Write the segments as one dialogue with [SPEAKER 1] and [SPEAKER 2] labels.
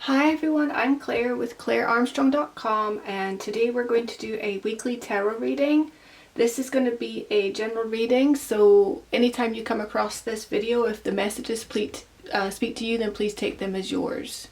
[SPEAKER 1] Hi everyone, I'm Claire with ClareArmstrong.com, and today we're going to do a weekly tarot reading. This is going to be a general reading, so anytime you come across this video, if the messages speak to you, then please take them as yours.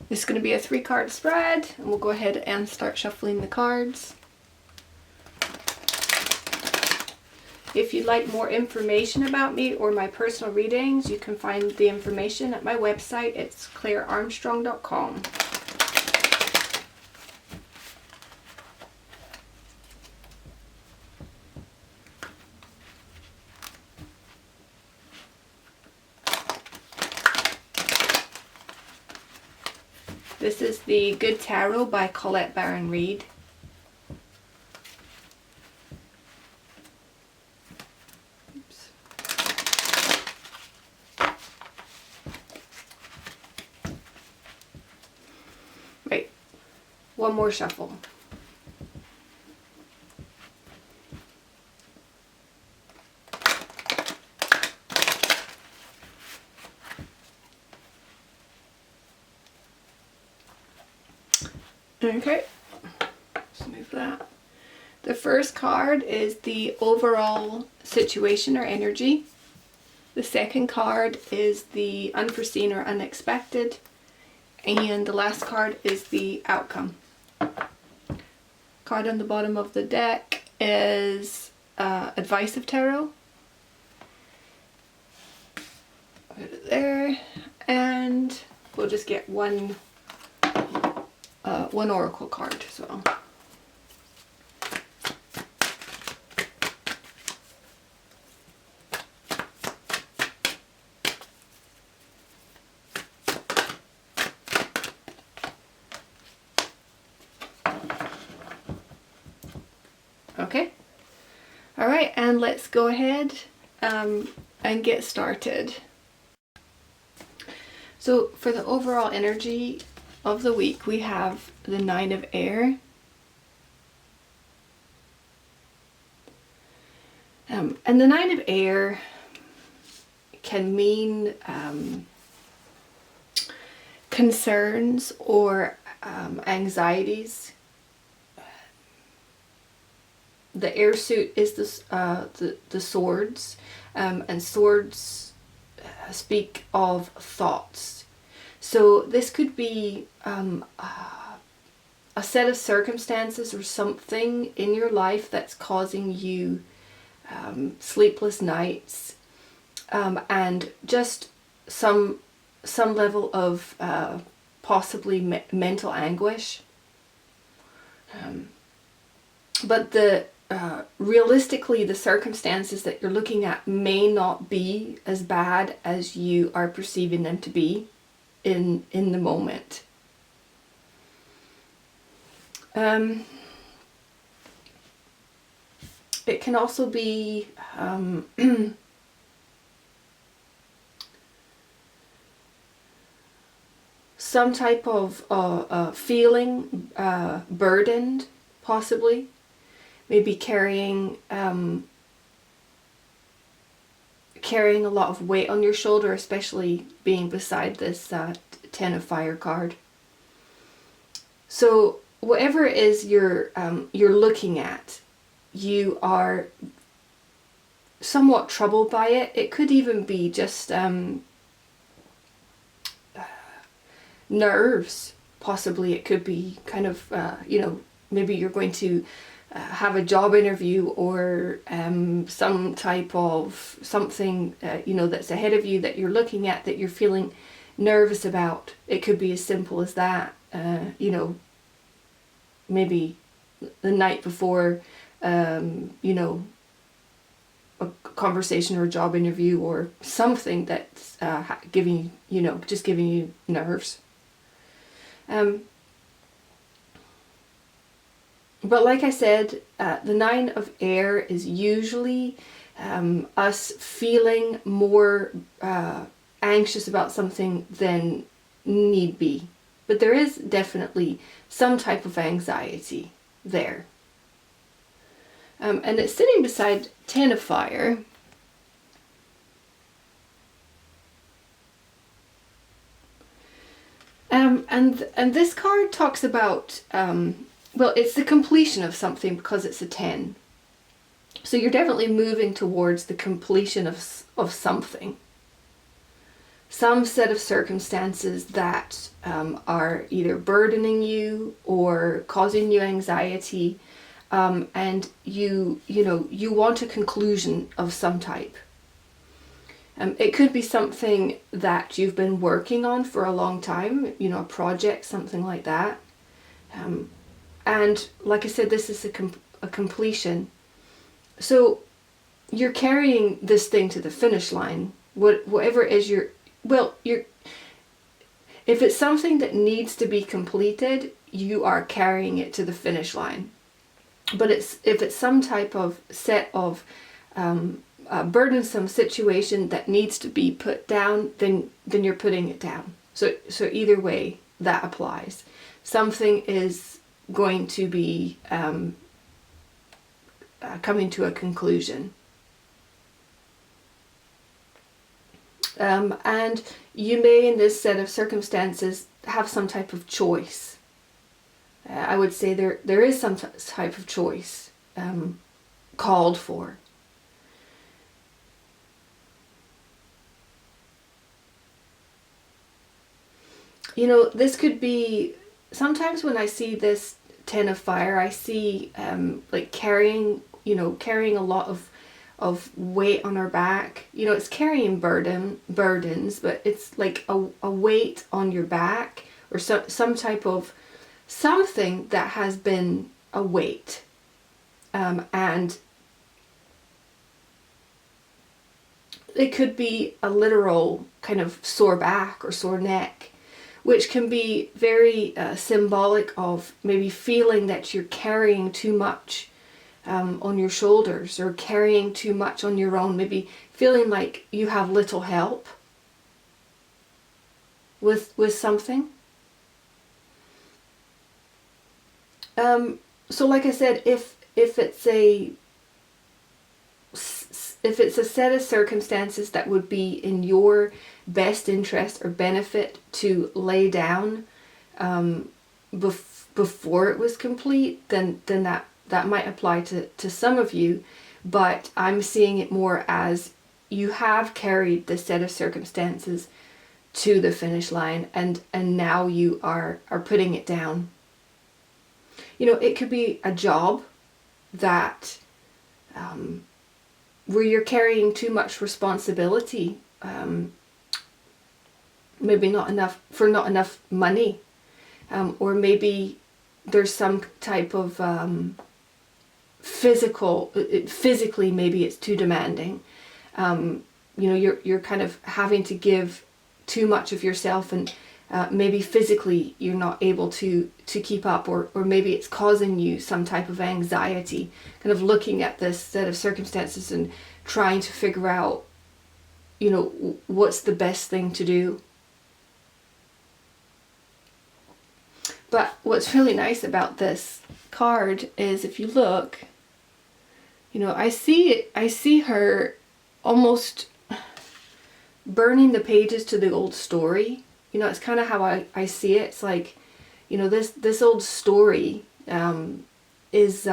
[SPEAKER 1] This is going to be a 3-card spread, and we'll go ahead and start shuffling the cards. If you'd like more information about me or my personal readings, you can find the information at my website. It's clarearmstrong.com. This is the Good Tarot by Colette Baron Reid. Right, one more shuffle. Okay, let's move that. The first card is the overall situation or energy. The second card is the unforeseen or unexpected. And the last card is the outcome. Card on the bottom of the deck is Advice of Tarot. Put it there, and we'll just get one oracle card as well. Okay, all right, and let's go ahead and get started. So for the overall energy of the week, we have the 9 of Air, and the 9 of Air can mean concerns or anxieties. The air suit is the swords, and swords speak of thoughts. So this could be a set of circumstances or something in your life that's causing you sleepless nights, and just some level of possibly mental anguish. But realistically, the circumstances that you're looking at may not be as bad as you are perceiving them to be in the moment. It can also be some type of feeling burdened, possibly. Maybe carrying a lot of weight on your shoulder, especially being beside this 10 of Fire card. So whatever it is you're looking at, you are somewhat troubled by it. It could even be just nerves, possibly. It could be kind of, maybe you're going to have a job interview, or some type of something that's ahead of you that you're looking at that you're feeling nervous about. It could be as simple as that. Maybe the night before a conversation or a job interview, or something that's giving you nerves. But like I said, the 9 of Air is usually us feeling more anxious about something than need be. But there is definitely some type of anxiety there. And it's sitting beside 10 of Fire. And this card talks about, well, it's the completion of something because it's a 10. So you're definitely moving towards the completion of something. Some set of circumstances that are either burdening you or causing you anxiety, and you want a conclusion of some type. It could be something that you've been working on for a long time, a project, something like that. And like I said, this is a completion. So you're carrying this thing to the finish line. Whatever it is if it's something that needs to be completed, you are carrying it to the finish line. But if it's some type of set of burdensome situation that needs to be put down, then you're putting it down. So either way, that applies. Something is going to be coming to a conclusion. And you may, in this set of circumstances, have some type of choice. I would say there is some type of choice called for. This could be, sometimes when I see this 10 of fire, I see like carrying a lot of weight on our back. It's carrying burdens, but it's like a weight on your back, or some type of something that has been a weight. And it could be a literal kind of sore back or sore neck, which can be very symbolic of maybe feeling that you're carrying too much on your shoulders, or carrying too much on your own, maybe feeling like you have little help with something. So like I said, if it's a set of circumstances that would be in your best interest or benefit to lay down before it was complete, then that might apply to some of you. But I'm seeing it more as you have carried the set of circumstances to the finish line, and now you are putting it down. It could be a job that where you're carrying too much responsibility, maybe not enough money, or maybe there's some type of physically maybe it's too demanding. You're kind of having to give too much of yourself, and maybe physically you're not able to keep up, or maybe it's causing you some type of anxiety, kind of looking at this set of circumstances and trying to figure out what's the best thing to do. But what's really nice about this card is, if you look, I see her almost burning the pages to the old story. It's kind of how I see it. It's like, this old story is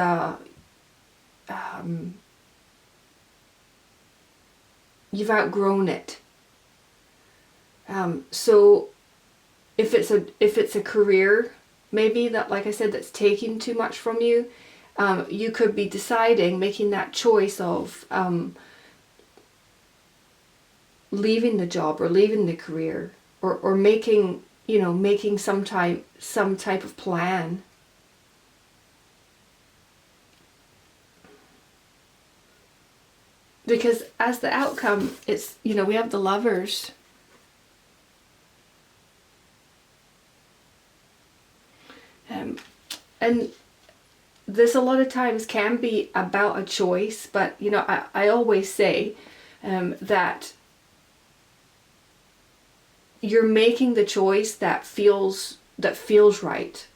[SPEAKER 1] you've outgrown it. So if it's a career, maybe that, like I said, that's taking too much from you, you could be making that choice of leaving the job or leaving the career, or making some type of plan. Because as the outcome, it's, we have the Lovers. And this a lot of times can be about a choice, but I always say that you're making the choice that feels right.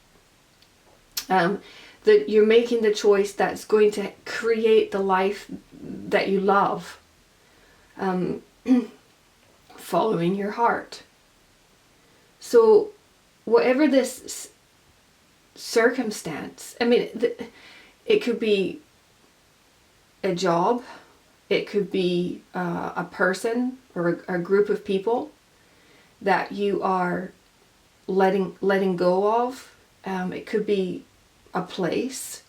[SPEAKER 1] That you're making the choice that's going to create the life that you love, following your heart. So whatever this circumstance, I mean, it could be a job, it could be a person or a group of people that you are letting go of. It could be a place.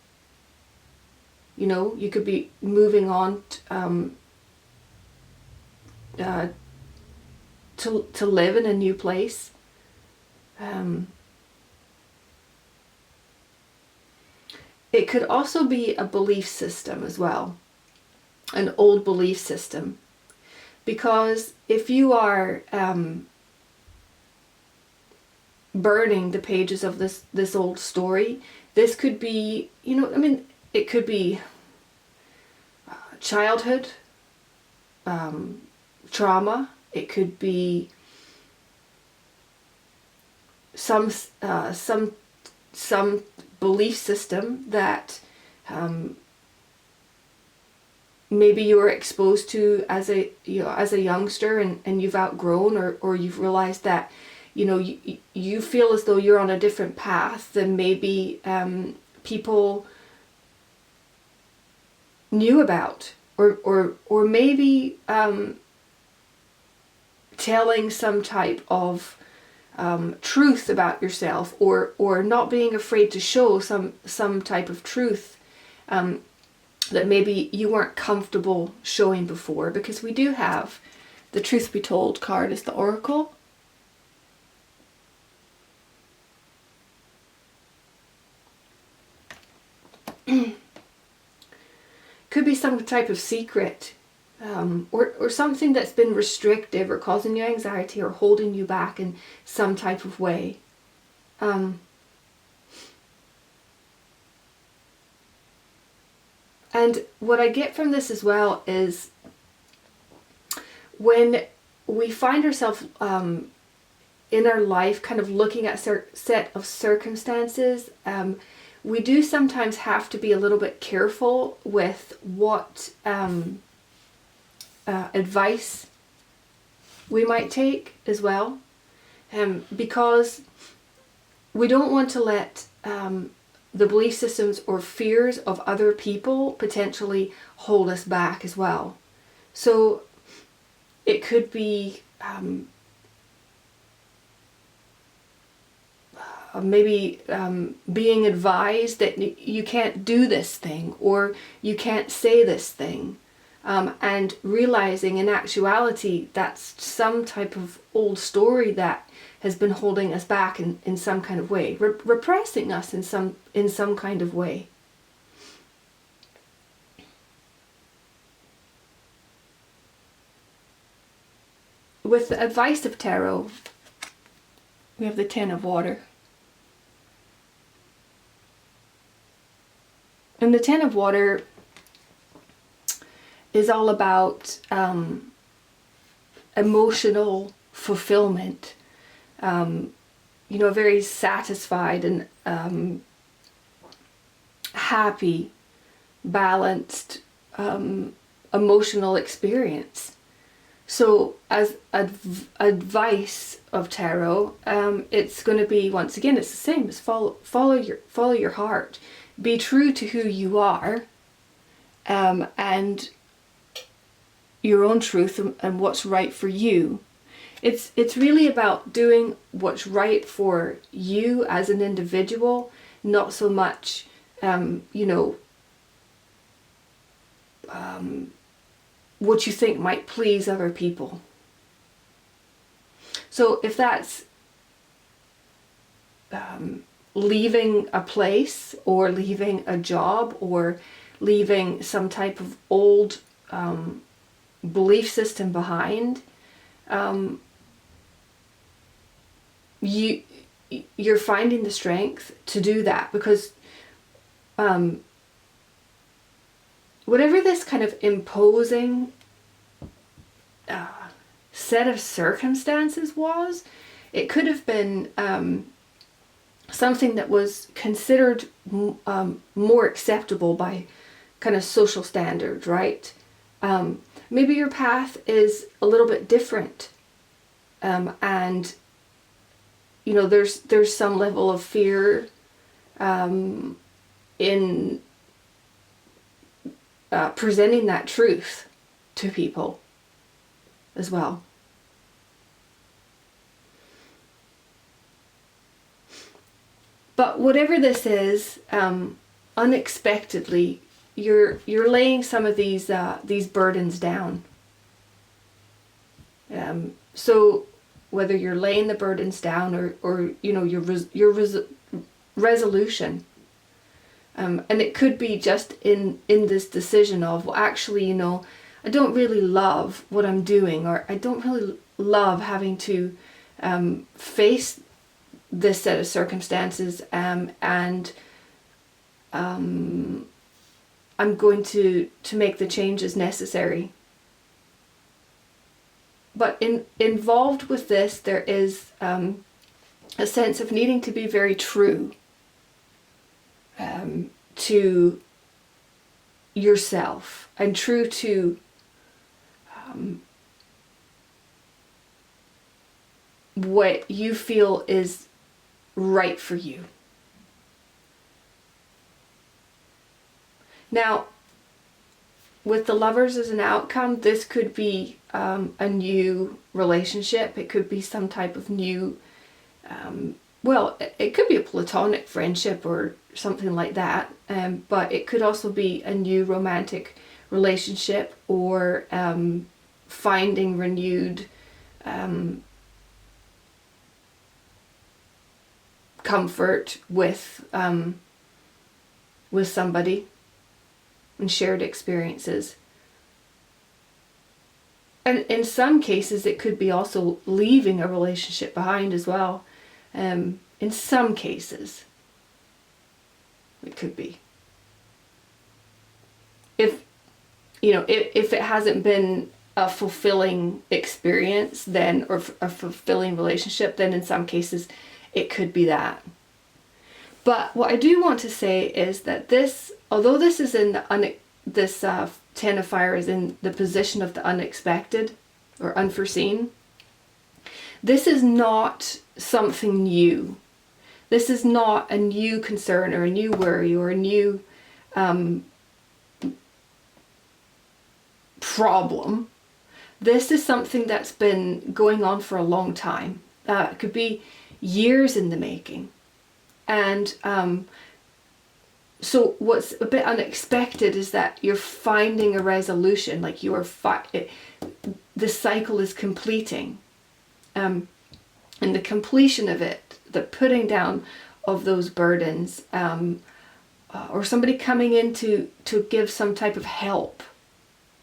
[SPEAKER 1] You know, you could be moving on to live in a new place. It could also be a belief system as well, an old belief system, because if you are burning the pages of this old story, this could be, you know, I mean, it could be childhood trauma. It could be some belief system that maybe you were exposed to as a youngster, and you've outgrown, or you've realized that, you know, you feel as though you're on a different path than maybe people knew about, or maybe telling some type of truth about yourself, or not being afraid to show some type of truth that maybe you weren't comfortable showing before, because we do have the truth be told card as the oracle. Could be some type of secret, or something that's been restrictive or causing you anxiety or holding you back in some type of way. And what I get from this as well is when we find ourselves in our life kind of looking at a set of circumstances, we do sometimes have to be a little bit careful with what advice we might take as well, because we don't want to let the belief systems or fears of other people potentially hold us back as well. So it could be maybe being advised that you can't do this thing, or you can't say this thing, and realizing in actuality that's some type of old story that has been holding us back in some kind of way, repressing us in some kind of way. With the advice of tarot, we have the Ten of Water. And the Ten of Water is all about emotional fulfillment. You know, very satisfied and happy, balanced emotional experience. So as advice of tarot, it's going to be, once again, it's the same as follow your heart. Be true to who you are, and your own truth and what's right for you. It's really about doing what's right for you as an individual, not so much, you know, what you think might please other people. So if that's leaving a place, or leaving a job, or leaving some type of old belief system behind, you're finding the strength to do that, because whatever this kind of imposing set of circumstances was, it could have been something that was considered more acceptable by kind of social standards, right? Maybe your path is a little bit different, and you know, there's some level of fear in presenting that truth to people as well. But whatever this is, unexpectedly, you're laying some of these burdens down. So whether you're laying the burdens down or you know, your resolution, and it could be just in this decision of, well, actually, you know, I don't really love what I'm doing, or I don't really love having to face this set of circumstances, and I'm going to make the changes necessary. But involved with this, there is a sense of needing to be very true to yourself, and true to what you feel is right for you. Now, with the Lovers as an outcome, this could be a new relationship. It could be some type of new, well, it could be a platonic friendship or something like that, but it could also be a new romantic relationship, or finding renewed comfort with somebody and shared experiences. And in some cases it could be also leaving a relationship behind as well. In some cases it could be, if you know, if it hasn't been a fulfilling experience, then, or a fulfilling relationship, then in some cases it could be that. But what I do want to say is that this, although this is in the this Ten of Fire is in the position of the unexpected or unforeseen, this is not something new. This is not a new concern or a new worry or a new problem. This is something that's been going on for a long time. It could be years in the making. And so what's a bit unexpected is that you're finding a resolution, like you are the cycle is completing, and the completion of it, the putting down of those burdens, or somebody coming in to give some type of help,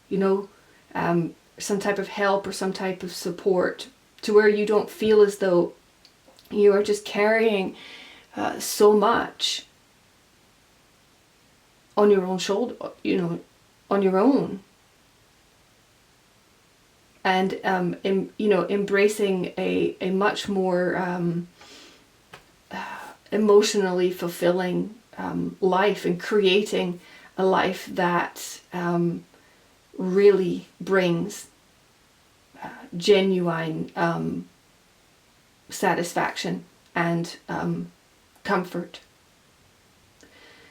[SPEAKER 1] you know, some type of help or some type of support, to where you don't feel as though you are just carrying so much on your own shoulder, you know, on your own. And you know, embracing a much more emotionally fulfilling life, and creating a life that really brings genuine satisfaction and comfort.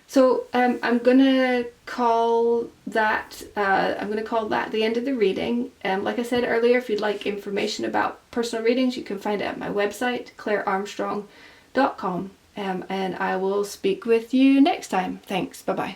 [SPEAKER 1] So I'm gonna call that the end of the reading. Like I said earlier, if you'd like information about personal readings, you can find it at my website, clarearmstrong.com. And I will speak with you next time. Thanks. Bye bye.